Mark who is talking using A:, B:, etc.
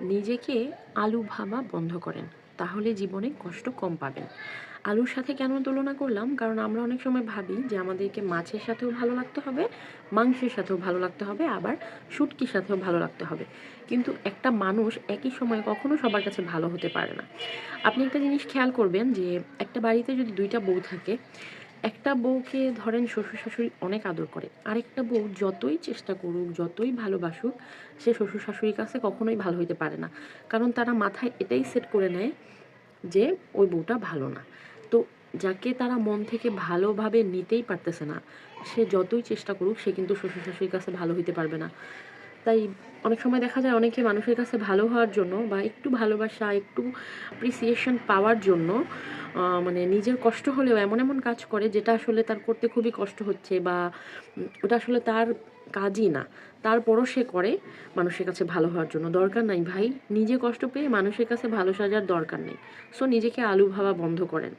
A: নিজেকে আলু ভাবা বন্ধ করেন, তাহলে জীবনে কষ্ট কম পাবেন। আলুর সাথে কেন তুলনা করলাম? কারণ আমরা অনেক সময় ভাবি যে আমাদেরকে মাছের সাথেও ভালো লাগতে হবে, মাংসের সাথেও ভালো লাগতে হবে, আবার শুটকির সাথেও ভালো লাগতে হবে। কিন্তু একটা মানুষ একই সময়ে কখনো সবার কাছে ভালো হতে পারে না। আপনি একটা জিনিস খেয়াল করবেন যে একটা বাড়িতে যদি ২ টা বউ থাকে, একটা বউকে ধরেন শ্বশুর-শাশুড়ি অনেক আদর করে। আরেকটা বউ যতই চেষ্টা করুক, যতই ভালোবাসুক, সে শ্বশুর-শাশুড়ির কাছে কখনোই ভালো হইতে পারে না। কারণ তারা মাথায় এটাই সেট করে নেয় যে ওই বউটা ভালো না। তো যাকে তারা মন থেকে ভালোভাবে নিতেই পারতেছে না, সে যতই চেষ্টা করুক সে কিন্তু শ্বশুর-শাশুড়ির কাছে ভালো হইতে পারবে না। তাই অনেক সময় দেখা যায় অনেকে মানুষের কাছে ভালো হওয়ার জন্য বা একটু ভালোবাসা, একটু অ্যাপ্রিসিয়েশন পাওয়ার জন্য মানে নিজের কষ্ট হলেও এমন কাজ করে যেটা আসলে তার করতে খুবই কষ্ট হচ্ছে, বা ওটা আসলে তার কাজই না। তারপরও সে করে মানুষের কাছে ভালো হওয়ার জন্য। দরকার নাই ভাই, নিজে কষ্ট পেয়ে মানুষের কাছে ভালো সাজার দরকার নেই। সো নিজেকে আলু ভাবা বন্ধ করেন।